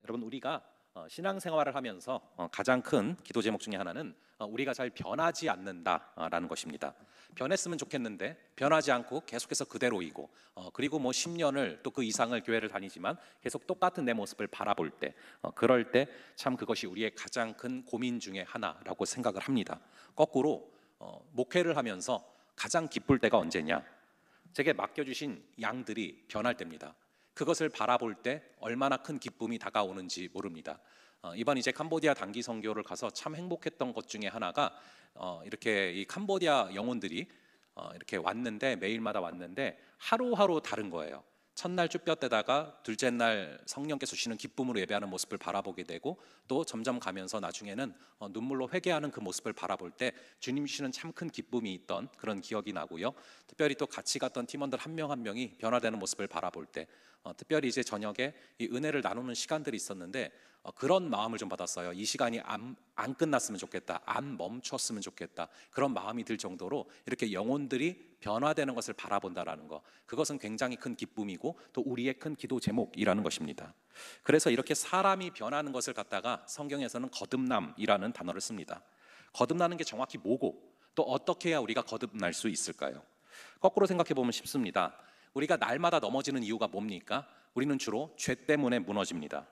여러분, 우리가 신앙생활을 하면서 가장 큰 기도 제목 중에 하나는 우리가 잘 변하지 않는다라는 것입니다. 변했으면 좋겠는데 변하지 않고 계속해서 그대로이고, 그리고 뭐 10년을 또 그 이상을 교회를 다니지만 계속 똑같은 내 모습을 바라볼 때, 그럴 때 참 그것이 우리의 가장 큰 고민 중에 하나라고 생각을 합니다. 거꾸로 목회를 하면서 가장 기쁠 때가 언제냐? 제게 맡겨주신 양들이 변할 때입니다. 그것을 바라볼 때 얼마나 큰 기쁨이 다가오는지 모릅니다. 이번 이제 캄보디아 단기 선교를 가서 참 행복했던 것 중에 하나가 이렇게 이 캄보디아 영혼들이 이렇게 왔는데, 매일마다 왔는데 하루하루 다른 거예요. 첫날 쭈뼛 때다가 둘째 날 성령께서 주시는 기쁨으로 예배하는 모습을 바라보게 되고, 또 점점 가면서 나중에는 눈물로 회개하는 그 모습을 바라볼 때 주님 주시는 참 큰 기쁨이 있던 그런 기억이 나고요. 특별히 또 같이 갔던 팀원들 한 명 한 명이 변화되는 모습을 바라볼 때, 특별히 이제 저녁에 이 은혜를 나누는 시간들이 있었는데 그런 마음을 좀 받았어요. 이 시간이 안 끝났으면 좋겠다, 안 멈췄으면 좋겠다, 그런 마음이 들 정도로 이렇게 영혼들이 변화되는 것을 바라본다라는 거, 그것은 굉장히 큰 기쁨이고 또 우리의 큰 기도 제목이라는 것입니다. 그래서 이렇게 사람이 변하는 것을 갖다가 성경에서는 거듭남이라는 단어를 씁니다. 거듭나는 게 정확히 뭐고 또 어떻게 해야 우리가 거듭날 수 있을까요? 거꾸로 생각해 보면 쉽습니다. 우리가 날마다 넘어지는 이유가 뭡니까? 우리는 주로 죄 때문에 무너집니다.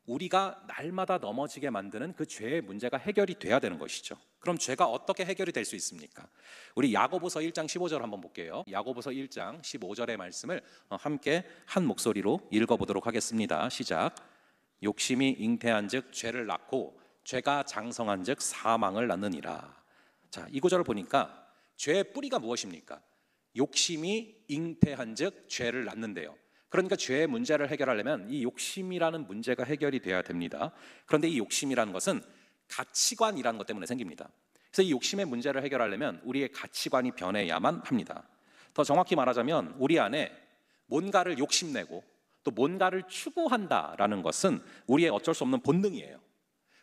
우리가 날마다 넘어지게 만드는 그 죄의 문제가 해결이 돼야 되는 것이죠. 그럼 죄가 어떻게 해결이 될 수 있습니까? 우리 야고보서 1장 15절 한번 볼게요. 야고보서 1장 15절의 말씀을 함께 한 목소리로 읽어보도록 하겠습니다. 시작. 욕심이 잉태한즉 죄를 낳고 죄가 장성한즉 사망을 낳느니라. 자, 이 구절을 보니까 죄의 뿌리가 무엇입니까? 욕심이 잉태한즉 죄를 낳는데요. 그러니까 죄의 문제를 해결하려면 이 욕심이라는 문제가 해결이 돼야 됩니다. 그런데 이 욕심이라는 것은 가치관이라는 것 때문에 생깁니다. 그래서 이 욕심의 문제를 해결하려면 우리의 가치관이 변해야만 합니다. 더 정확히 말하자면 우리 안에 뭔가를 욕심내고 또 뭔가를 추구한다라는 것은 우리의 어쩔 수 없는 본능이에요.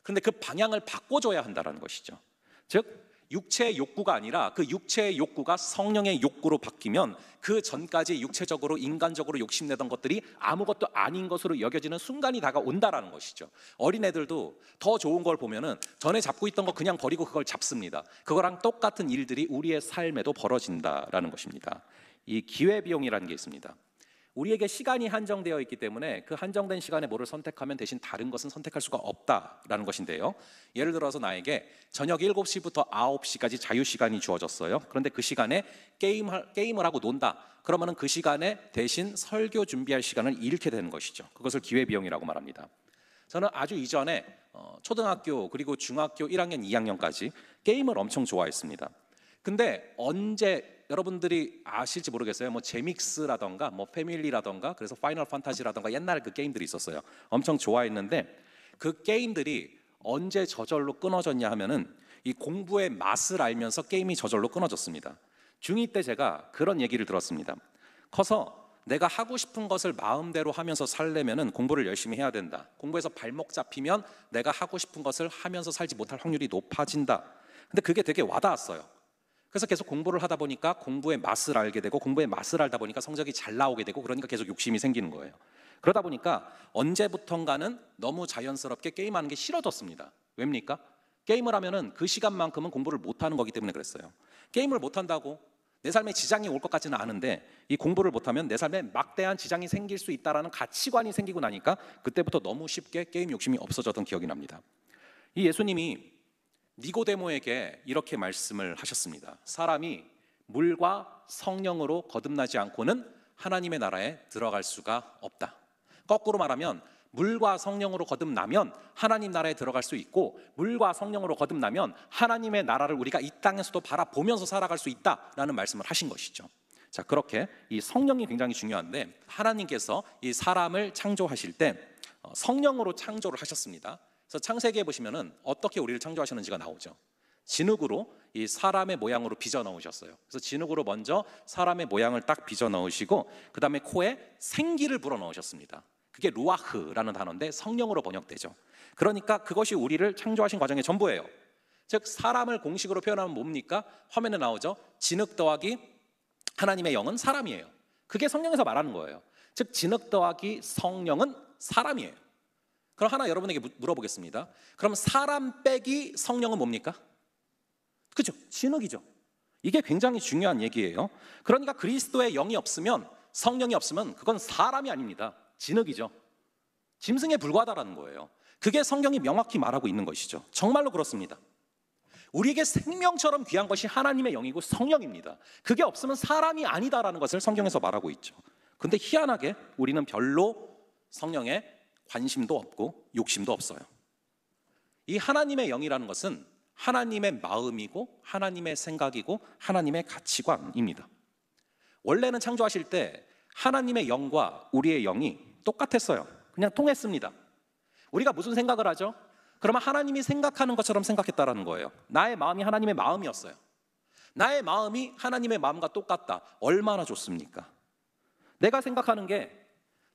그런데 그 방향을 바꿔줘야 한다는 것이죠. 즉 육체의 욕구가 아니라 그 육체의 욕구가 성령의 욕구로 바뀌면 그 전까지 육체적으로 인간적으로 욕심내던 것들이 아무것도 아닌 것으로 여겨지는 순간이 다가온다라는 것이죠. 어린애들도 더 좋은 걸 보면은 전에 잡고 있던 거 그냥 버리고 그걸 잡습니다. 그거랑 똑같은 일들이 우리의 삶에도 벌어진다라는 것입니다. 이 기회비용이라는 게 있습니다. 우리에게 시간이 한정되어 있기 때문에 그 한정된 시간에 뭐를 선택하면 대신 다른 것은 선택할 수가 없다라는 것인데요. 예를 들어서 나에게 저녁 7시부터 9시까지 자유시간이 주어졌어요. 그런데 그 시간에 게임을 하고 논다. 그러면 그 시간에 대신 설교 준비할 시간을 잃게 되는 것이죠. 그것을 기회비용이라고 말합니다. 저는 아주 이전에 초등학교 그리고 중학교 1학년, 2학년까지 게임을 엄청 좋아했습니다. 근데 언제 여러분들이 아실지 모르겠어요. 뭐 제믹스라던가 뭐 패밀리라던가 그래서 파이널 판타지라던가 옛날 그 게임들이 있었어요. 엄청 좋아했는데 그 게임들이 언제 저절로 끊어졌냐 하면은 이 공부의 맛을 알면서 게임이 저절로 끊어졌습니다. 중2 때 제가 그런 얘기를 들었습니다. 커서 내가 하고 싶은 것을 마음대로 하면서 살려면은 공부를 열심히 해야 된다. 공부에서 발목 잡히면 내가 하고 싶은 것을 하면서 살지 못할 확률이 높아진다. 근데 그게 되게 와닿았어요. 그래서 계속 공부를 하다 보니까 공부의 맛을 알게 되고, 공부의 맛을 알다 보니까 성적이 잘 나오게 되고, 그러니까 계속 욕심이 생기는 거예요. 그러다 보니까 언제부턴가는 너무 자연스럽게 게임하는 게 싫어졌습니다. 왜입니까? 게임을 하면은 그 시간만큼은 공부를 못하는 거기 때문에 그랬어요. 게임을 못한다고 내 삶에 지장이 올 것 같지는 않은데, 이 공부를 못하면 내 삶에 막대한 지장이 생길 수 있다는 가치관이 생기고 나니까 그때부터 너무 쉽게 게임 욕심이 없어졌던 기억이 납니다. 이 예수님이 니고데모에게 이렇게 말씀을 하셨습니다. 사람이 물과 성령으로 거듭나지 않고는 하나님의 나라에 들어갈 수가 없다. 거꾸로 말하면 물과 성령으로 거듭나면 하나님 나라에 들어갈 수 있고, 물과 성령으로 거듭나면 하나님의 나라를 우리가 이 땅에서도 바라보면서 살아갈 수 있다라는 말씀을 하신 것이죠. 자, 그렇게 이 성령이 굉장히 중요한데, 하나님께서 이 사람을 창조하실 때 성령으로 창조를 하셨습니다. 그래서 창세기에 보시면은 어떻게 우리를 창조하셨는지가 나오죠. 진흙으로 이 사람의 모양으로 빚어 넣으셨어요. 그래서 진흙으로 먼저 사람의 모양을 딱 빚어 넣으시고, 그 다음에 코에 생기를 불어 넣으셨습니다. 그게 루아흐라는 단어인데 성령으로 번역되죠. 그러니까 그것이 우리를 창조하신 과정의 전부예요. 즉 사람을 공식으로 표현하면 뭡니까? 화면에 나오죠. 진흙 더하기 하나님의 영은 사람이에요. 그게 성령에서 말하는 거예요. 즉 진흙 더하기 성령은 사람이에요. 그럼 하나 여러분에게 물어보겠습니다. 그럼 사람 빼기 성령은 뭡니까? 그죠? 진흙이죠. 이게 굉장히 중요한 얘기예요. 그러니까 그리스도의 영이 없으면, 성령이 없으면 그건 사람이 아닙니다. 진흙이죠. 짐승에 불과하다라는 거예요. 그게 성경이 명확히 말하고 있는 것이죠. 정말로 그렇습니다. 우리에게 생명처럼 귀한 것이 하나님의 영이고 성령입니다. 그게 없으면 사람이 아니다라는 것을 성경에서 말하고 있죠. 근데 희한하게 우리는 별로 성령에 관심도 없고 욕심도 없어요. 이 하나님의 영이라는 것은 하나님의 마음이고 하나님의 생각이고 하나님의 가치관입니다. 원래는 창조하실 때 하나님의 영과 우리의 영이 똑같았어요. 그냥 통했습니다. 우리가 무슨 생각을 하죠? 그러면 하나님이 생각하는 것처럼 생각했다라는 거예요. 나의 마음이 하나님의 마음이었어요. 나의 마음이 하나님의 마음과 똑같다. 얼마나 좋습니까? 내가 생각하는 게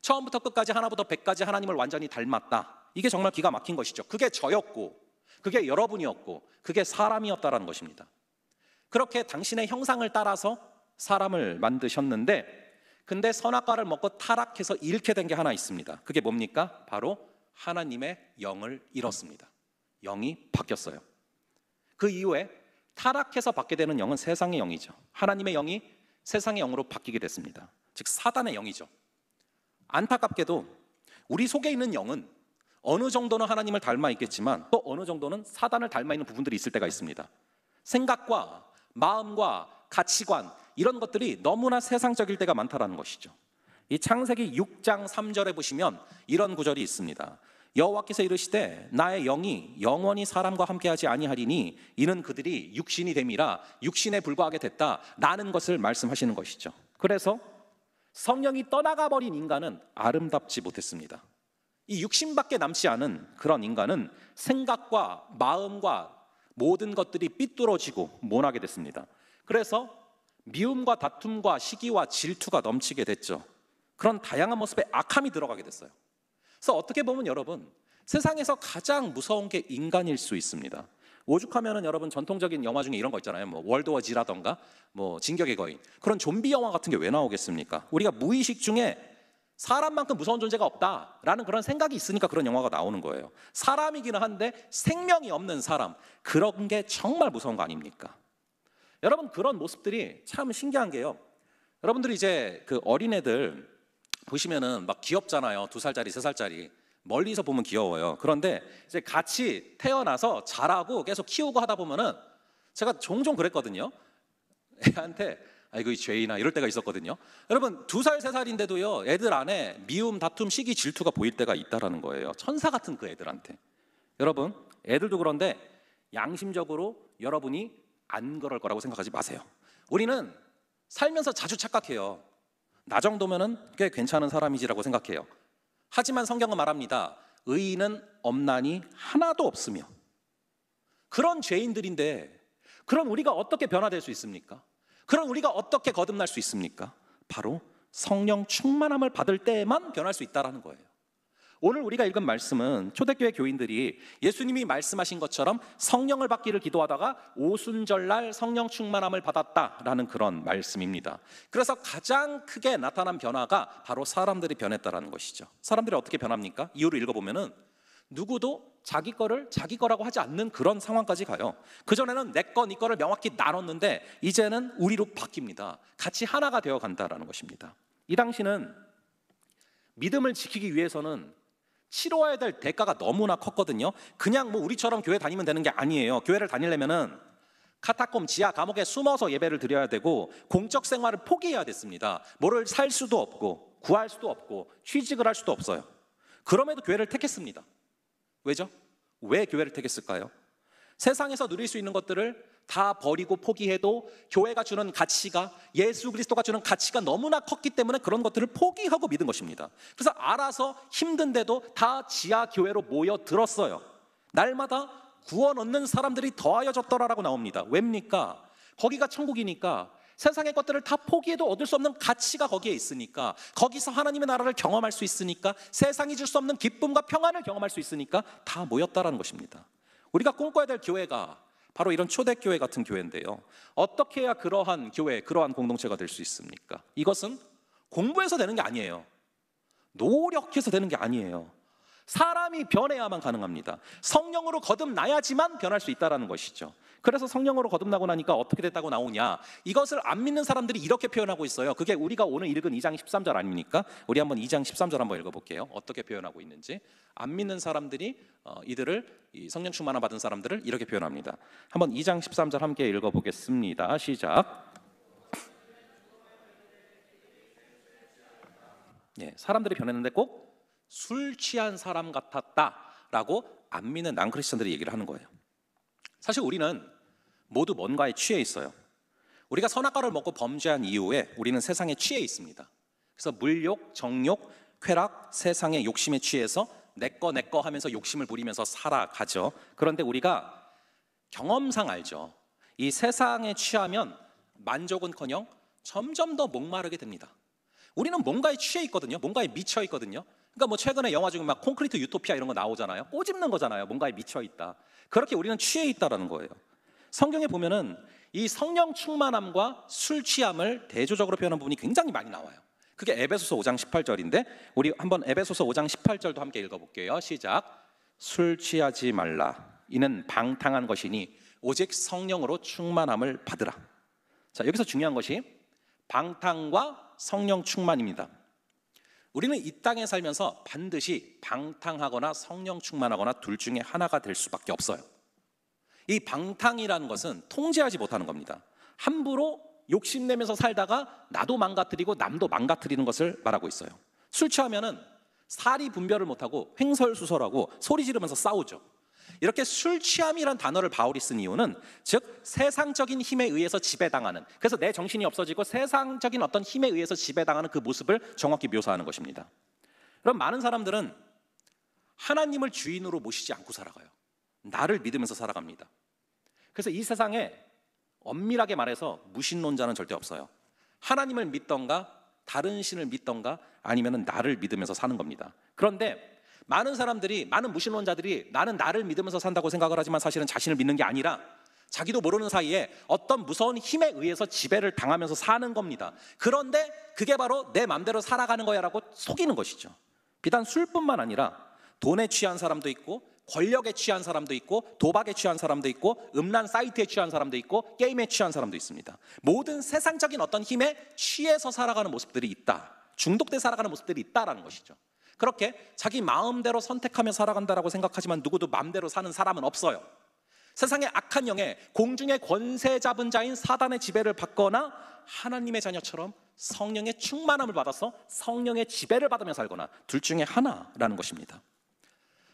처음부터 끝까지 하나부터 백까지 하나님을 완전히 닮았다. 이게 정말 기가 막힌 것이죠. 그게 저였고, 그게 여러분이었고, 그게 사람이었다라는 것입니다. 그렇게 당신의 형상을 따라서 사람을 만드셨는데, 근데 선악과를 먹고 타락해서 잃게 된 게 하나 있습니다. 그게 뭡니까? 바로 하나님의 영을 잃었습니다. 영이 바뀌었어요. 그 이후에 타락해서 받게 되는 영은 세상의 영이죠. 하나님의 영이 세상의 영으로 바뀌게 됐습니다. 즉 사단의 영이죠. 안타깝게도 우리 속에 있는 영은 어느 정도는 하나님을 닮아 있겠지만 또 어느 정도는 사단을 닮아 있는 부분들이 있을 때가 있습니다. 생각과 마음과 가치관, 이런 것들이 너무나 세상적일 때가 많다라는 것이죠. 이 창세기 6장 3절에 보시면 이런 구절이 있습니다. 여호와께서 이르시되 나의 영이 영원히 사람과 함께하지 아니하리니 이는 그들이 육신이 됨이라 육신에 불과하게 됐다라는 것을 말씀하시는 것이죠. 그래서 성령이 떠나가 버린 인간은 아름답지 못했습니다. 이 육신밖에 남지 않은 그런 인간은 생각과 마음과 모든 것들이 삐뚤어지고 모나게 됐습니다. 그래서 미움과 다툼과 시기와 질투가 넘치게 됐죠. 그런 다양한 모습의 악함이 들어가게 됐어요. 그래서 어떻게 보면 여러분, 세상에서 가장 무서운 게 인간일 수 있습니다. 오죽하면은 여러분 전통적인 영화 중에 이런 거 있잖아요. 뭐 월드워 Z라던가 뭐 진격의 거인, 그런 좀비 영화 같은 게 왜 나오겠습니까? 우리가 무의식 중에 사람만큼 무서운 존재가 없다라는 그런 생각이 있으니까 그런 영화가 나오는 거예요. 사람이기는 한데 생명이 없는 사람, 그런 게 정말 무서운 거 아닙니까? 여러분, 그런 모습들이 참 신기한 게요. 여러분들이 이제 그 어린애들 보시면은 막 귀엽잖아요. 2살짜리, 3살짜리. 멀리서 보면 귀여워요. 그런데 이제 같이 태어나서 자라고 계속 키우고 하다 보면은 제가 종종 그랬거든요. 애한테 아이고 이 죄인아 이럴 때가 있었거든요. 여러분 2살, 3살인데도요 애들 안에 미움, 다툼, 시기, 질투가 보일 때가 있다라는 거예요. 천사 같은 그 애들한테. 여러분 애들도 그런데 양심적으로 여러분이 안 그럴 거라고 생각하지 마세요. 우리는 살면서 자주 착각해요. 나 정도면은 꽤 괜찮은 사람이지라고 생각해요. 하지만 성경은 말합니다. 의인은 없나니 하나도 없으며. 그런 죄인들인데 그런 우리가 어떻게 변화될 수 있습니까? 그런 우리가 어떻게 거듭날 수 있습니까? 바로 성령 충만함을 받을 때에만 변할 수 있다는 거예요. 오늘 우리가 읽은 말씀은 초대교회 교인들이 예수님이 말씀하신 것처럼 성령을 받기를 기도하다가 오순절날 성령 충만함을 받았다라는 그런 말씀입니다. 그래서 가장 크게 나타난 변화가 바로 사람들이 변했다라는 것이죠. 사람들이 어떻게 변합니까? 이유를 읽어보면은 누구도 자기 거를 자기 거라고 하지 않는 그런 상황까지 가요. 그전에는 내 거, 네 거를 명확히 나눴는데 이제는 우리로 바뀝니다. 같이 하나가 되어 간다라는 것입니다. 이 당시는 믿음을 지키기 위해서는 치러야 될 대가가 너무나 컸거든요. 그냥 뭐 우리처럼 교회 다니면 되는 게 아니에요. 교회를 다니려면은 카타콤 지하 감옥에 숨어서 예배를 드려야 되고 공적 생활을 포기해야 됐습니다. 뭐를 살 수도 없고 구할 수도 없고 취직을 할 수도 없어요. 그럼에도 교회를 택했습니다. 왜죠? 왜 교회를 택했을까요? 세상에서 누릴 수 있는 것들을 다 버리고 포기해도 교회가 주는 가치가, 예수 그리스도가 주는 가치가 너무나 컸기 때문에 그런 것들을 포기하고 믿은 것입니다. 그래서 알아서 힘든데도 다 지하 교회로 모여들었어요. 날마다 구원 얻는 사람들이 더하여졌더라라고 나옵니다. 왜입니까? 거기가 천국이니까 세상의 것들을 다 포기해도 얻을 수 없는 가치가 거기에 있으니까, 거기서 하나님의 나라를 경험할 수 있으니까, 세상이 줄 수 없는 기쁨과 평안을 경험할 수 있으니까 다 모였다라는 것입니다. 우리가 꿈꿔야 될 교회가 바로 이런 초대교회 같은 교회인데요. 어떻게 해야 그러한 교회, 그러한 공동체가 될 수 있습니까? 이것은 공부해서 되는 게 아니에요. 노력해서 되는 게 아니에요. 사람이 변해야만 가능합니다. 성령으로 거듭나야지만 변할 수 있다는 것이죠. 그래서 성령으로 거듭나고 나니까 어떻게 됐다고 나오냐, 이것을 안 믿는 사람들이 이렇게 표현하고 있어요. 그게 우리가 오늘 읽은 2장 13절 아닙니까? 우리 한번 2장 13절 한번 읽어볼게요. 어떻게 표현하고 있는지. 안 믿는 사람들이 이 성령 충만함 받은 사람들을 이렇게 표현합니다. 한번 2장 13절 함께 읽어보겠습니다. 시작. 사람들이 변했는데 꼭 술 취한 사람 같았다라고 안 믿는 난크리스천들이 얘기를 하는 거예요. 사실 우리는 모두 뭔가에 취해 있어요. 우리가 선악과를 먹고 범죄한 이후에 우리는 세상에 취해 있습니다. 그래서 물욕, 정욕, 쾌락, 세상의 욕심에 취해서 내꺼 하면서 욕심을 부리면서 살아가죠. 그런데 우리가 경험상 알죠. 이 세상에 취하면 만족은커녕 점점 더 목마르게 됩니다. 우리는 뭔가에 취해 있거든요. 뭔가에 미쳐 있거든요. 그러니까 뭐 최근에 영화 중에 막 콘크리트 유토피아 이런 거 나오잖아요. 꼬집는 거잖아요. 뭔가에 미쳐 있다. 그렇게 우리는 취해 있다라는 거예요. 성경에 보면은 이 성령 충만함과 술 취함을 대조적으로 표현한 부분이 굉장히 많이 나와요. 그게 에베소서 5장 18절인데 우리 한번 에베소서 5장 18절도 함께 읽어볼게요. 시작. 술 취하지 말라. 이는 방탕한 것이니 오직 성령으로 충만함을 받으라. 자, 여기서 중요한 것이 방탕과 성령 충만입니다. 우리는 이 땅에 살면서 반드시 방탕하거나 성령 충만하거나 둘 중에 하나가 될 수밖에 없어요. 이 방탕이라는 것은 통제하지 못하는 겁니다. 함부로 욕심내면서 살다가 나도 망가뜨리고 남도 망가뜨리는 것을 말하고 있어요. 술 취하면은 사리 분별을 못하고 횡설수설하고 소리 지르면서 싸우죠. 이렇게 술 취함이란 단어를 바울이 쓴 이유는 즉 세상적인 힘에 의해서 지배당하는, 그래서 내 정신이 없어지고 세상적인 어떤 힘에 의해서 지배당하는 그 모습을 정확히 묘사하는 것입니다. 그럼 많은 사람들은 하나님을 주인으로 모시지 않고 살아가요. 나를 믿으면서 살아갑니다. 그래서 이 세상에 엄밀하게 말해서 무신론자는 절대 없어요. 하나님을 믿던가 다른 신을 믿던가 아니면 나를 믿으면서 사는 겁니다. 그런데 많은 사람들이, 많은 무신론자들이 나는 나를 믿으면서 산다고 생각을 하지만 사실은 자신을 믿는 게 아니라 자기도 모르는 사이에 어떤 무서운 힘에 의해서 지배를 당하면서 사는 겁니다. 그런데 그게 바로 내 맘대로 살아가는 거야 라고 속이는 것이죠. 비단 술뿐만 아니라 돈에 취한 사람도 있고 권력에 취한 사람도 있고 도박에 취한 사람도 있고 음란 사이트에 취한 사람도 있고 게임에 취한 사람도 있습니다. 모든 세상적인 어떤 힘에 취해서 살아가는 모습들이 있다. 중독돼 살아가는 모습들이 있다라는 것이죠. 그렇게 자기 마음대로 선택하며 살아간다라고 생각하지만 누구도 마음대로 사는 사람은 없어요. 세상의 악한 영에 공중의 권세 잡은 자인 사단의 지배를 받거나 하나님의 자녀처럼 성령의 충만함을 받아서 성령의 지배를 받으며 살거나 둘 중에 하나라는 것입니다.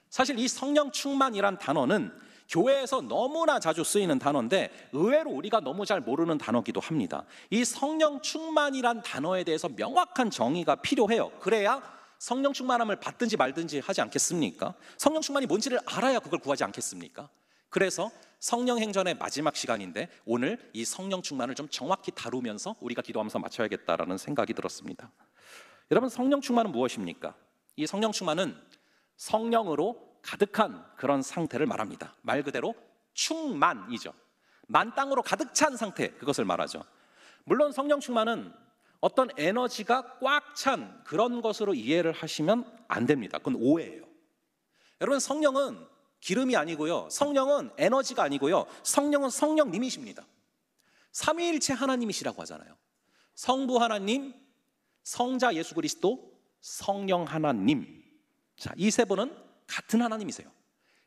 사실 이 성령 충만이란 단어는 교회에서 너무나 자주 쓰이는 단어인데 의외로 우리가 너무 잘 모르는 단어기도 합니다. 이 성령 충만이란 단어에 대해서 명확한 정의가 필요해요. 그래야 성령 충만함을 받든지 말든지 하지 않겠습니까? 성령 충만이 뭔지를 알아야 그걸 구하지 않겠습니까? 그래서 성령 행전의 마지막 시간인데 오늘 이 성령 충만을 좀 정확히 다루면서 우리가 기도하면서 마쳐야겠다라는 생각이 들었습니다. 여러분, 성령 충만은 무엇입니까? 이 성령 충만은 성령으로 가득한 그런 상태를 말합니다. 말 그대로 충만이죠. 만땅으로 가득 찬 상태, 그것을 말하죠. 물론 성령 충만은 어떤 에너지가 꽉 찬 그런 것으로 이해를 하시면 안 됩니다. 그건 오해예요. 여러분, 성령은 기름이 아니고요, 성령은 에너지가 아니고요, 성령은 성령님이십니다. 삼위일체 하나님이시라고 하잖아요. 성부 하나님, 성자 예수 그리스도, 성령 하나님. 자, 이 세 분은 같은 하나님이세요.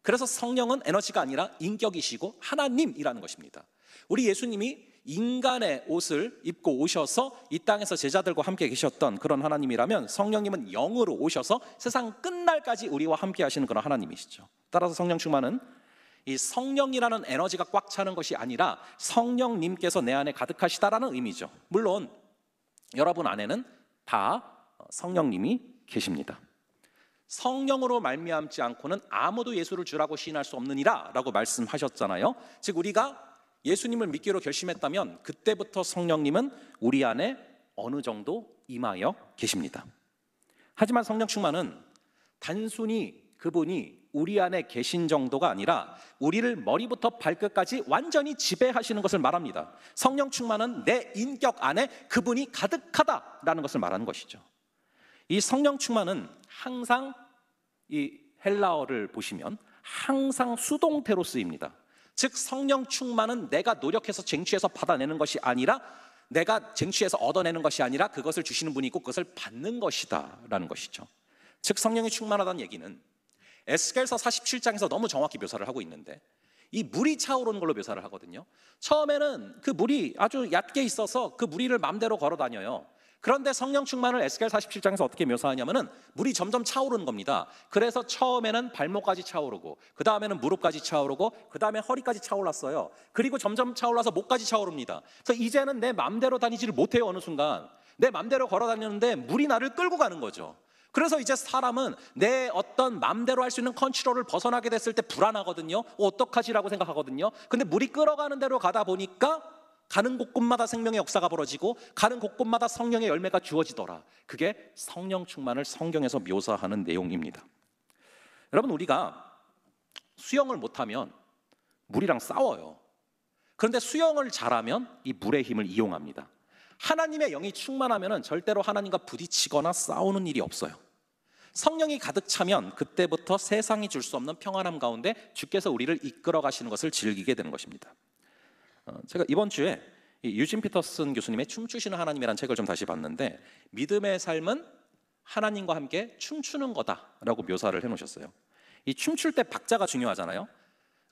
그래서 성령은 에너지가 아니라 인격이시고 하나님이라는 것입니다. 우리 예수님이 인간의 옷을 입고 오셔서 이 땅에서 제자들과 함께 계셨던 그런 하나님이라면 성령님은 영으로 오셔서 세상 끝날까지 우리와 함께 하시는 그런 하나님이시죠. 따라서 성령 충만은 이 성령이라는 에너지가 꽉 차는 것이 아니라 성령님께서 내 안에 가득하시다라는 의미죠. 물론 여러분 안에는 다 성령님이 계십니다. 성령으로 말미암지 않고는 아무도 예수를 주라고 시인할 수 없느니라 라고 말씀하셨잖아요. 즉 우리가 예수님을 믿기로 결심했다면 그때부터 성령님은 우리 안에 어느 정도 임하여 계십니다. 하지만 성령 충만은 단순히 그분이 우리 안에 계신 정도가 아니라 우리를 머리부터 발끝까지 완전히 지배하시는 것을 말합니다. 성령 충만은 내 인격 안에 그분이 가득하다라는 것을 말하는 것이죠. 이 성령 충만은 항상 이 헬라어를 보시면 항상 수동태로 쓰입니다. 즉 성령 충만은 내가 노력해서 쟁취해서 받아내는 것이 아니라, 내가 쟁취해서 얻어내는 것이 아니라 그것을 주시는 분이 있고 그것을 받는 것이다 라는 것이죠. 즉 성령이 충만하다는 얘기는 에스겔서 47장에서 너무 정확히 묘사를 하고 있는데, 이 물이 차오르는 걸로 묘사를 하거든요. 처음에는 그 물이 아주 얕게 있어서 그 물 위를 마음대로 걸어 다녀요. 그런데 성령 충만을 에스겔 47장에서 어떻게 묘사하냐면은 물이 점점 차오르는 겁니다. 그래서 처음에는 발목까지 차오르고, 그 다음에는 무릎까지 차오르고, 그 다음에 허리까지 차올랐어요. 그리고 점점 차올라서 목까지 차오릅니다. 그래서 이제는 내 마음대로 다니지를 못해요. 어느 순간 내 마음대로 걸어 다니는데 물이 나를 끌고 가는 거죠. 그래서 이제 사람은 내 어떤 마음대로 할 수 있는 컨트롤을 벗어나게 됐을 때 불안하거든요. 어떡하지라고 생각하거든요. 근데 물이 끌어가는 대로 가다 보니까 가는 곳곳마다 생명의 역사가 벌어지고 가는 곳곳마다 성령의 열매가 주어지더라. 그게 성령 충만을 성경에서 묘사하는 내용입니다. 여러분, 우리가 수영을 못하면 물이랑 싸워요. 그런데 수영을 잘하면 이 물의 힘을 이용합니다. 하나님의 영이 충만하면 절대로 하나님과 부딪히거나 싸우는 일이 없어요. 성령이 가득 차면 그때부터 세상이 줄 수 없는 평안함 가운데 주께서 우리를 이끌어 가시는 것을 즐기게 되는 것입니다. 제가 이번 주에 유진 피터슨 교수님의 춤추시는 하나님이라는 책을 좀 다시 봤는데, 믿음의 삶은 하나님과 함께 춤추는 거다라고 묘사를 해놓으셨어요. 이 춤출 때 박자가 중요하잖아요.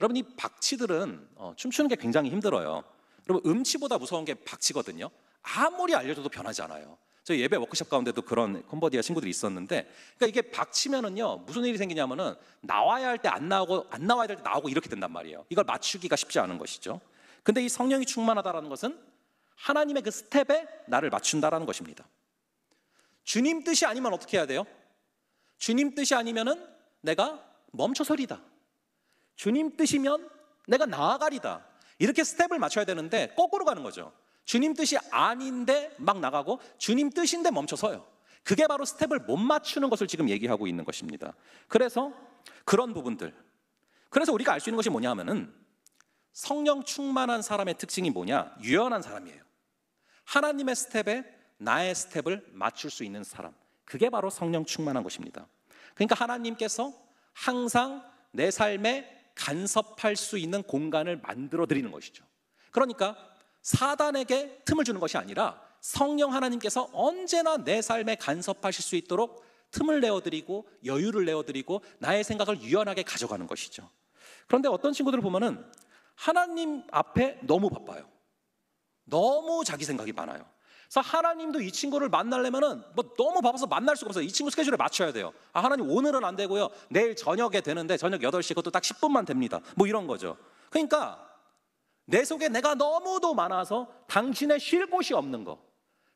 여러분, 이 박치들은 춤추는 게 굉장히 힘들어요. 여러분, 음치보다 무서운 게 박치거든요. 아무리 알려줘도 변하지 않아요. 저희 예배 워크숍 가운데도 그런 컴보디아 친구들이 있었는데, 그러니까 이게 박치면은요 무슨 일이 생기냐면은 나와야 할 때 안 나오고 안 나와야 될 때 나오고 이렇게 된단 말이에요. 이걸 맞추기가 쉽지 않은 것이죠. 근데 이 성령이 충만하다라는 것은 하나님의 그 스텝에 나를 맞춘다라는 것입니다. 주님 뜻이 아니면 어떻게 해야 돼요? 주님 뜻이 아니면은 내가 멈춰서리다. 주님 뜻이면 내가 나아가리다. 이렇게 스텝을 맞춰야 되는데 거꾸로 가는 거죠. 주님 뜻이 아닌데 막 나가고 주님 뜻인데 멈춰서요. 그게 바로 스텝을 못 맞추는 것을 지금 얘기하고 있는 것입니다. 그래서 그런 부분들, 그래서 우리가 알 수 있는 것이 뭐냐 하면은 성령 충만한 사람의 특징이 뭐냐? 유연한 사람이에요. 하나님의 스텝에 나의 스텝을 맞출 수 있는 사람, 그게 바로 성령 충만한 것입니다. 그러니까 하나님께서 항상 내 삶에 간섭할 수 있는 공간을 만들어 드리는 것이죠. 그러니까 사단에게 틈을 주는 것이 아니라 성령 하나님께서 언제나 내 삶에 간섭하실 수 있도록 틈을 내어드리고 여유를 내어드리고 나의 생각을 유연하게 가져가는 것이죠. 그런데 어떤 친구들을 보면은 하나님 앞에 너무 바빠요. 너무 자기 생각이 많아요. 그래서 하나님도 이 친구를 만나려면은 뭐 너무 바빠서 만날 수가 없어요. 이 친구 스케줄에 맞춰야 돼요. 하나님 오늘은 안 되고요, 내일 저녁에 되는데 저녁 8시, 그것도 딱 10분만 됩니다. 뭐 이런 거죠. 그러니까 내 속에 내가 너무도 많아서 당신의 쉴 곳이 없는 거,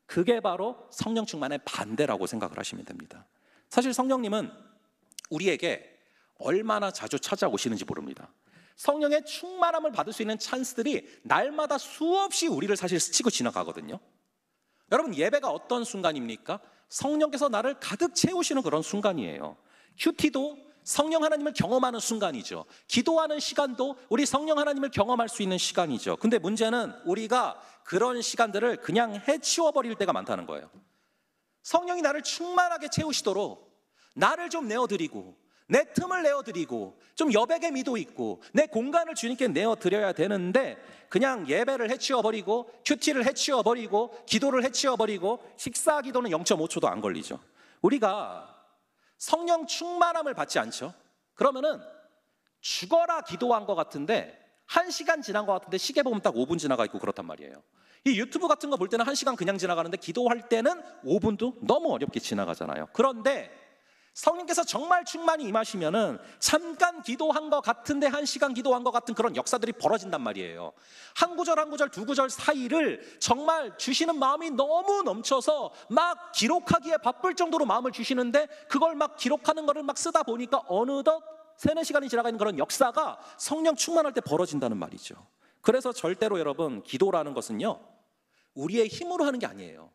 그게 바로 성령 충만의 반대라고 생각을 하시면 됩니다. 사실 성령님은 우리에게 얼마나 자주 찾아오시는지 모릅니다. 성령의 충만함을 받을 수 있는 찬스들이 날마다 수없이 우리를 사실 스치고 지나가거든요. 여러분, 예배가 어떤 순간입니까? 성령께서 나를 가득 채우시는 그런 순간이에요. 큐티도 성령 하나님을 경험하는 순간이죠. 기도하는 시간도 우리 성령 하나님을 경험할 수 있는 시간이죠. 근데 문제는 우리가 그런 시간들을 그냥 해치워버릴 때가 많다는 거예요. 성령이 나를 충만하게 채우시도록 나를 좀 내어드리고 내 틈을 내어드리고 좀 여백의 미도 있고 내 공간을 주님께 내어드려야 되는데, 그냥 예배를 해치워버리고 큐티를 해치워버리고 기도를 해치워버리고 식사 기도는 0.5초도 안 걸리죠. 우리가 성령 충만함을 받지 않죠. 그러면은 죽어라 기도한 것 같은데 1시간 지난 것 같은데 시계 보면 딱 5분 지나가 있고 그렇단 말이에요. 이 유튜브 같은 거 볼 때는 1시간 그냥 지나가는데 기도할 때는 5분도 너무 어렵게 지나가잖아요. 그런데 성령께서 정말 충만히 임하시면은 잠깐 기도한 것 같은데 1시간 기도한 것 같은 그런 역사들이 벌어진단 말이에요. 한 구절 한 구절 두 구절 사이를 정말 주시는 마음이 너무 넘쳐서 막 기록하기에 바쁠 정도로 마음을 주시는데, 그걸 막 기록하는 거를 막 쓰다 보니까 어느덧 3-4시간이 지나가 있는 그런 역사가 성령 충만할 때 벌어진다는 말이죠. 그래서 절대로 여러분, 기도라는 것은요 우리의 힘으로 하는 게 아니에요.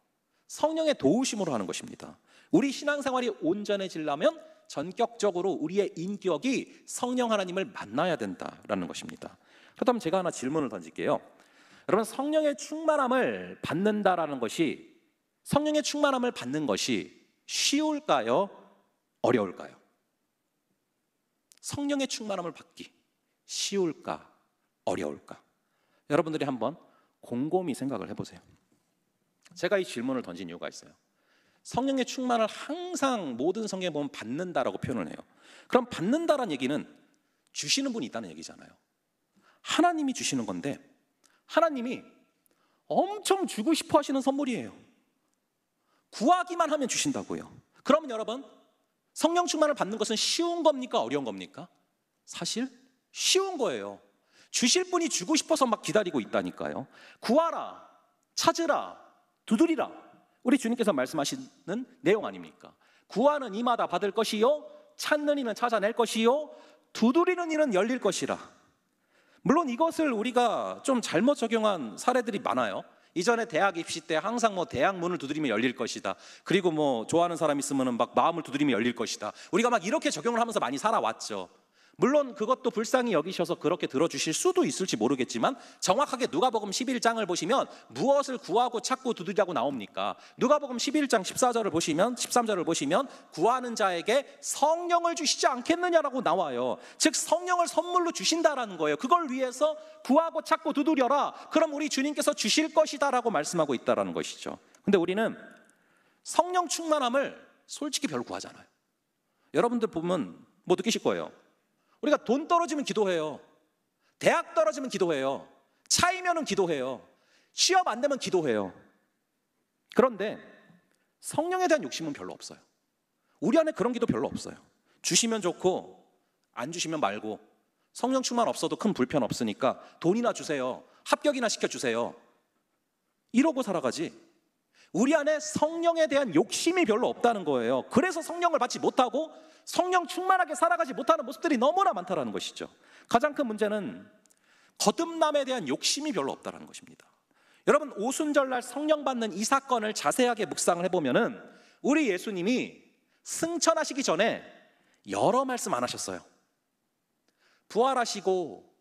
성령의 도우심으로 하는 것입니다. 우리 신앙생활이 온전해지려면 전격적으로 우리의 인격이 성령 하나님을 만나야 된다라는 것입니다. 그렇다면 제가 하나 질문을 던질게요. 여러분, 성령의 충만함을 받는다라는 것이, 성령의 충만함을 받는 것이 쉬울까요? 어려울까요? 성령의 충만함을 받기 쉬울까 어려울까? 여러분들이 한번 곰곰이 생각을 해보세요. 제가 이 질문을 던진 이유가 있어요. 성령의 충만을 항상 모든 성경에 보면 받는다라고 표현을 해요. 그럼 받는다라는 얘기는 주시는 분이 있다는 얘기잖아요. 하나님이 주시는 건데 하나님이 엄청 주고 싶어 하시는 선물이에요. 구하기만 하면 주신다고요. 그러면 여러분, 성령 충만을 받는 것은 쉬운 겁니까 어려운 겁니까? 사실 쉬운 거예요. 주실 분이 주고 싶어서 막 기다리고 있다니까요. 구하라, 찾으라, 두드리라. 우리 주님께서 말씀하시는 내용 아닙니까? 구하는 이마다 받을 것이요, 찾는 이는 찾아낼 것이요, 두드리는 이는 열릴 것이라. 물론 이것을 우리가 좀 잘못 적용한 사례들이 많아요. 이전에 대학 입시 때 항상 뭐 대학 문을 두드리면 열릴 것이다. 그리고 뭐 좋아하는 사람 있으면 막 마음을 두드리면 열릴 것이다. 우리가 막 이렇게 적용을 하면서 많이 살아왔죠. 물론 그것도 불쌍히 여기셔서 그렇게 들어주실 수도 있을지 모르겠지만 정확하게 누가복음 11장을 보시면 무엇을 구하고 찾고 두드리라고 나옵니까? 누가복음 11장 14절을 보시면 13절을 보시면 구하는 자에게 성령을 주시지 않겠느냐라고 나와요. 즉 성령을 선물로 주신다라는 거예요. 그걸 위해서 구하고 찾고 두드려라. 그럼 우리 주님께서 주실 것이다라고 말씀하고 있다라는 것이죠. 근데 우리는 성령 충만함을 솔직히 별로 구하잖아요. 여러분들 보면 뭐 느끼실 거예요. 우리가 돈 떨어지면 기도해요. 대학 떨어지면 기도해요. 차이면은 기도해요. 취업 안 되면 기도해요. 그런데 성령에 대한 욕심은 별로 없어요. 우리 안에 그런 기도 별로 없어요. 주시면 좋고 안 주시면 말고, 성령 충만 없어도 큰 불편 없으니까 돈이나 주세요. 합격이나 시켜주세요. 이러고 살아가지. 우리 안에 성령에 대한 욕심이 별로 없다는 거예요. 그래서 성령을 받지 못하고 성령 충만하게 살아가지 못하는 모습들이 너무나 많다는 것이죠. 가장 큰 문제는 거듭남에 대한 욕심이 별로 없다는 것입니다. 여러분, 오순절날 성령 받는 이 사건을 자세하게 묵상을 해보면 우리 예수님이 승천하시기 전에 여러 말씀 안 하셨어요. 부활하시고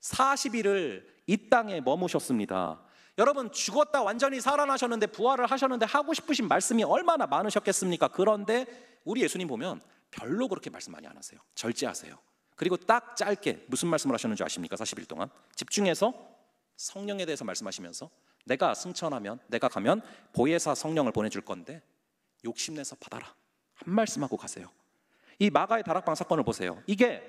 40일을 이 땅에 머무셨습니다. 여러분, 죽었다 완전히 살아나셨는데 부활을 하셨는데 하고 싶으신 말씀이 얼마나 많으셨겠습니까? 그런데 우리 예수님 보면 별로 그렇게 말씀 많이 안 하세요. 절제하세요. 그리고 딱 짧게 무슨 말씀을 하셨는지 아십니까? 40일 동안 집중해서 성령에 대해서 말씀하시면서 내가 승천하면, 내가 가면 보혜사 성령을 보내줄 건데 욕심내서 받아라, 한 말씀하고 가세요. 이 마가의 다락방 사건을 보세요. 이게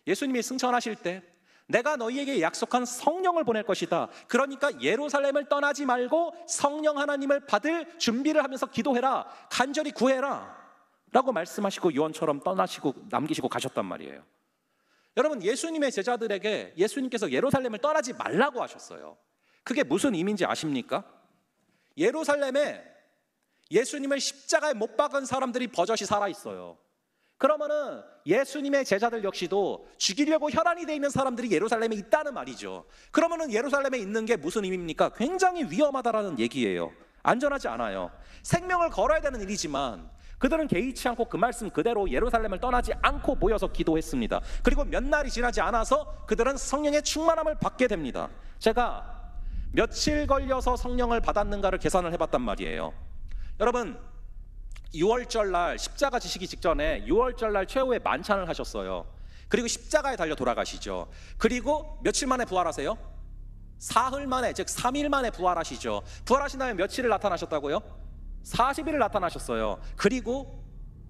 예수님이 승천하실 때 내가 너희에게 약속한 성령을 보낼 것이다. 그러니까 예루살렘을 떠나지 말고 성령 하나님을 받을 준비를 하면서 기도해라, 간절히 구해라 라고 말씀하시고 유언처럼 떠나시고 남기시고 가셨단 말이에요. 여러분, 예수님의 제자들에게 예수님께서 예루살렘을 떠나지 말라고 하셨어요. 그게 무슨 의미인지 아십니까? 예루살렘에 예수님을 십자가에 못 박은 사람들이 버젓이 살아있어요. 그러면은 예수님의 제자들 역시도 죽이려고 혈안이 돼 있는 사람들이 예루살렘에 있다는 말이죠. 그러면은 예루살렘에 있는 게 무슨 의미입니까? 굉장히 위험하다라는 얘기예요. 안전하지 않아요. 생명을 걸어야 되는 일이지만 그들은 개의치 않고 그 말씀 그대로 예루살렘을 떠나지 않고 모여서 기도했습니다. 그리고 몇 날이 지나지 않아서 그들은 성령의 충만함을 받게 됩니다. 제가 며칠 걸려서 성령을 받았는가를 계산을 해봤단 말이에요. 여러분, 6월절 날 십자가 지시기 직전에 6월절 날 최후의 만찬을 하셨어요. 그리고 십자가에 달려 돌아가시죠. 그리고 며칠 만에 부활하세요? 사흘 만에, 즉 3일 만에 부활하시죠. 부활하신 다음에 며칠을 나타나셨다고요? 40일을 나타나셨어요. 그리고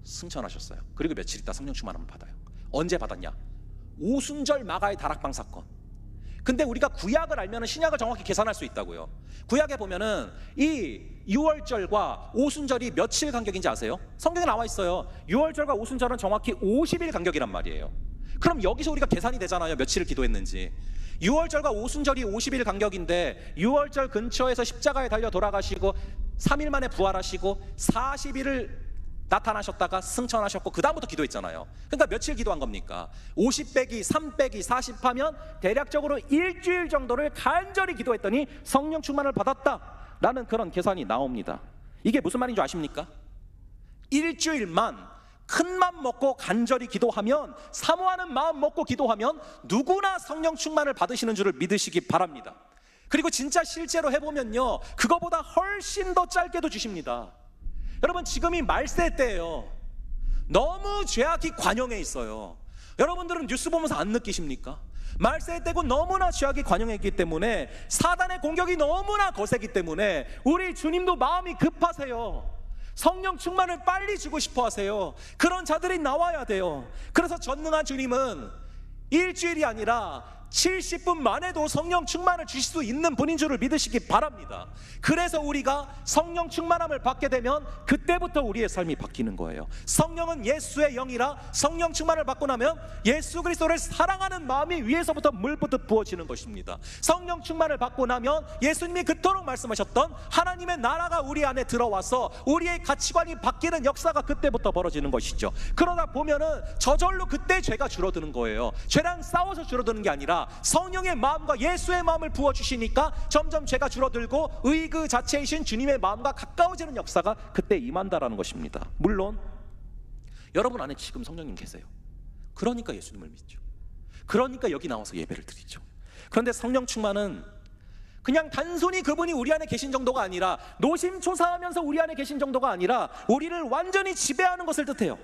승천하셨어요. 그리고 며칠 있다 성령 충만함을 받아요. 언제 받았냐? 오순절 마가의 다락방 사건. 근데 우리가 구약을 알면 신약을 정확히 계산할 수 있다고요. 구약에 보면은 이 6월절과 오순절이 며칠 간격인지 아세요? 성경에 나와 있어요. 6월절과 오순절은 정확히 50일 간격이란 말이에요. 그럼 여기서 우리가 계산이 되잖아요. 며칠을 기도했는지. 6월절과 오순절이 50일 간격인데 6월절 근처에서 십자가에 달려 돌아가시고 3일 만에 부활하시고 40일을 나타나셨다가 승천하셨고 그 다음부터 기도했잖아요. 그러니까 며칠 기도한 겁니까? 50 빼기 3 빼기 40 하면 대략적으로 일주일 정도를 간절히 기도했더니 성령 충만을 받았다라는 그런 계산이 나옵니다. 이게 무슨 말인 줄 아십니까? 일주일만 큰 맘 먹고 간절히 기도하면, 사모하는 마음 먹고 기도하면 누구나 성령 충만을 받으시는 줄을 믿으시기 바랍니다. 그리고 진짜 실제로 해보면요, 그거보다 훨씬 더 짧게도 주십니다. 여러분, 지금이 말세 때예요. 너무 죄악이 관영해 있어요. 여러분들은 뉴스 보면서 안 느끼십니까? 말세에 떼고 너무나 죄악이 관영했기 때문에, 사단의 공격이 너무나 거세기 때문에 우리 주님도 마음이 급하세요. 성령 충만을 빨리 주고 싶어 하세요. 그런 자들이 나와야 돼요. 그래서 전능한 주님은 일주일이 아니라 70분 만에도 성령 충만을 주실 수 있는 분인 줄을 믿으시기 바랍니다. 그래서 우리가 성령 충만함을 받게 되면 그때부터 우리의 삶이 바뀌는 거예요. 성령은 예수의 영이라 성령 충만을 받고 나면 예수 그리스도를 사랑하는 마음이 위에서부터 물부터 부어지는 것입니다. 성령 충만을 받고 나면 예수님이 그토록 말씀하셨던 하나님의 나라가 우리 안에 들어와서 우리의 가치관이 바뀌는 역사가 그때부터 벌어지는 것이죠. 그러다 보면은 저절로 그때 죄가 줄어드는 거예요. 죄랑 싸워서 줄어드는 게 아니라 성령의 마음과 예수의 마음을 부어주시니까 점점 죄가 줄어들고 의 그 자체이신 주님의 마음과 가까워지는 역사가 그때 임한다라는 것입니다. 물론 여러분 안에 지금 성령님 계세요. 그러니까 예수님을 믿죠. 그러니까 여기 나와서 예배를 드리죠. 그런데 성령 충만은 그냥 단순히 그분이 우리 안에 계신 정도가 아니라, 노심초사하면서 우리 안에 계신 정도가 아니라 우리를 완전히 지배하는 것을 뜻해요.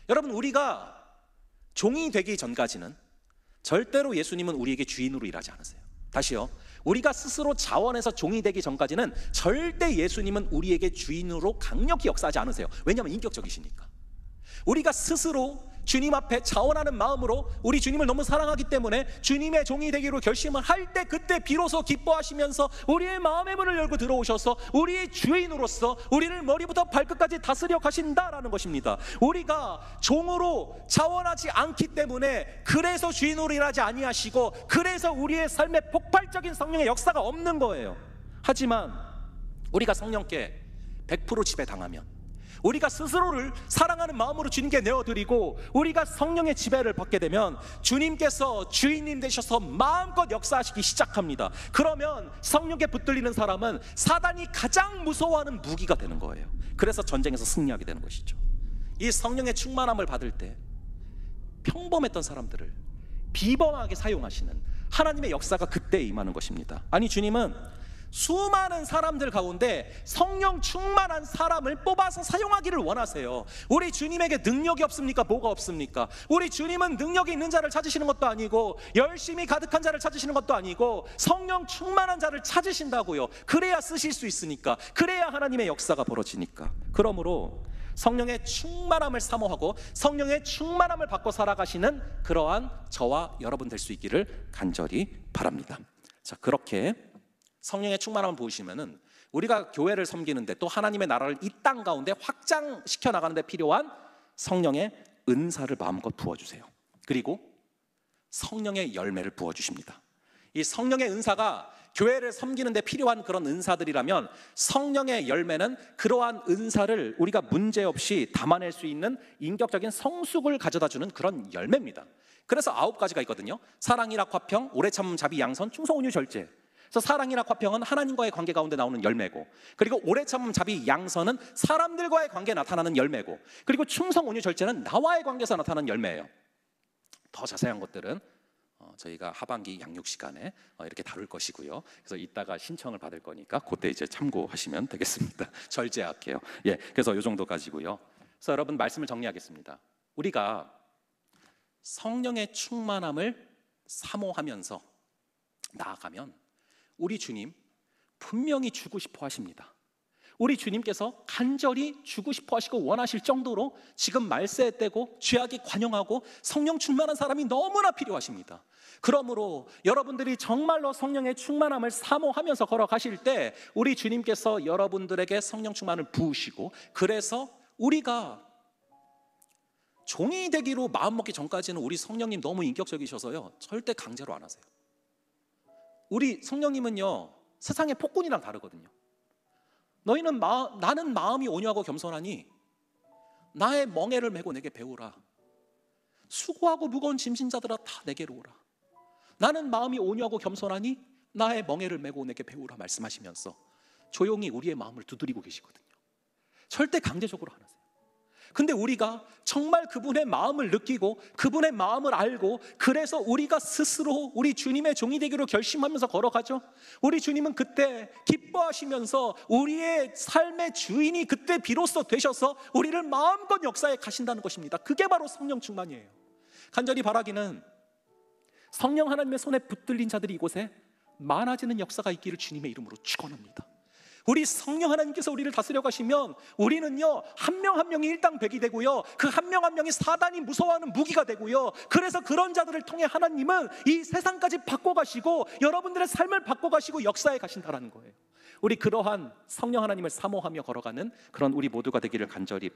여러분, 우리가 종이 되기 전까지는 절대로 예수님은 우리에게 주인으로 일하지 않으세요. 다시요, 우리가 스스로 자원해서 종이 되기 전까지는 절대 예수님은 우리에게 주인으로 강력히 역사하지 않으세요. 왜냐하면 인격적이시니까. 우리가 스스로 주님 앞에 자원하는 마음으로 우리 주님을 너무 사랑하기 때문에 주님의 종이 되기로 결심을 할 때, 그때 비로소 기뻐하시면서 우리의 마음의 문을 열고 들어오셔서 우리의 주인으로서 우리를 머리부터 발끝까지 다스려 가신다라는 것입니다. 우리가 종으로 자원하지 않기 때문에, 그래서 주인으로 일하지 아니하시고, 그래서 우리의 삶에 폭발적인 성령의 역사가 없는 거예요. 하지만 우리가 성령께 100% 지배당하면, 우리가 스스로를 사랑하는 마음으로 주님께 내어드리고 우리가 성령의 지배를 받게 되면 주님께서 주인님 되셔서 마음껏 역사하시기 시작합니다. 그러면 성령께 붙들리는 사람은 사단이 가장 무서워하는 무기가 되는 거예요. 그래서 전쟁에서 승리하게 되는 것이죠. 이 성령의 충만함을 받을 때 평범했던 사람들을 비범하게 사용하시는 하나님의 역사가 그때 임하는 것입니다. 아니, 주님은 수많은 사람들 가운데 성령 충만한 사람을 뽑아서 사용하기를 원하세요. 우리 주님에게 능력이 없습니까? 뭐가 없습니까? 우리 주님은 능력이 있는 자를 찾으시는 것도 아니고, 열심히 가득한 자를 찾으시는 것도 아니고, 성령 충만한 자를 찾으신다고요. 그래야 쓰실 수 있으니까, 그래야 하나님의 역사가 벌어지니까. 그러므로 성령의 충만함을 사모하고 성령의 충만함을 받고 살아가시는 그러한 저와 여러분 될 수 있기를 간절히 바랍니다. 자, 그렇게 성령의 충만함을 보시면은 우리가 교회를 섬기는데, 또 하나님의 나라를 이 땅 가운데 확장시켜 나가는데 필요한 성령의 은사를 마음껏 부어주세요. 그리고 성령의 열매를 부어주십니다. 이 성령의 은사가 교회를 섬기는 데 필요한 그런 은사들이라면, 성령의 열매는 그러한 은사를 우리가 문제없이 담아낼 수 있는 인격적인 성숙을 가져다주는 그런 열매입니다. 그래서 9가지가 있거든요. 사랑, 희락, 화평, 오래 참음, 자비, 양선, 충성, 온유, 절제. 그래서 사랑이나 화평은 하나님과의 관계 가운데 나오는 열매고, 그리고 오래 참음, 자비, 양선은 사람들과의 관계에 나타나는 열매고, 그리고 충성, 온유, 절제는 나와의 관계에서 나타나는 열매예요. 더 자세한 것들은 저희가 하반기 양육 시간에 이렇게 다룰 것이고요. 그래서 이따가 신청을 받을 거니까 그때 이제 참고하시면 되겠습니다. 절제할게요. 예, 그래서 이 정도 가지고요. 그래서 여러분, 말씀을 정리하겠습니다. 우리가 성령의 충만함을 사모하면서 나아가면 우리 주님 분명히 주고 싶어 하십니다. 우리 주님께서 간절히 주고 싶어 하시고 원하실 정도로 지금 말세에 떼고 죄악이 관영하고 성령 충만한 사람이 너무나 필요하십니다. 그러므로 여러분들이 정말로 성령의 충만함을 사모하면서 걸어가실 때 우리 주님께서 여러분들에게 성령 충만을 부으시고, 그래서 우리가 종이 되기로 마음먹기 전까지는 우리 성령님 너무 인격적이셔서요, 절대 강제로 안 하세요. 우리 성령님은요, 세상의 폭군이랑 다르거든요. 나는 마음이 온유하고 겸손하니 나의 멍에를 메고 내게 배우라. 수고하고 무거운 짐진 자들아 다 내게로 오라. 나는 마음이 온유하고 겸손하니 나의 멍에를 메고 내게 배우라 말씀하시면서 조용히 우리의 마음을 두드리고 계시거든요. 절대 강제적으로 안 하세요. 근데 우리가 정말 그분의 마음을 느끼고 그분의 마음을 알고, 그래서 우리가 스스로 우리 주님의 종이 되기로 결심하면서 걸어가죠. 우리 주님은 그때 기뻐하시면서 우리의 삶의 주인이 그때 비로소 되셔서 우리를 마음껏 역사에 가신다는 것입니다. 그게 바로 성령 충만이에요. 간절히 바라기는 성령 하나님의 손에 붙들린 자들이 이곳에 많아지는 역사가 있기를 주님의 이름으로 축원합니다. 우리 성령 하나님께서 우리를 다스려 가시면 우리는요, 한 명 한 명이 일당백이 되고요, 그 한 명 한 명이 사단이 무서워하는 무기가 되고요, 그래서 그런 자들을 통해 하나님은 이 세상까지 바꿔가시고 여러분들의 삶을 바꿔가시고 역사에 가신다라는 거예요. 우리 그러한 성령 하나님을 사모하며 걸어가는 그런 우리 모두가 되기를 간절히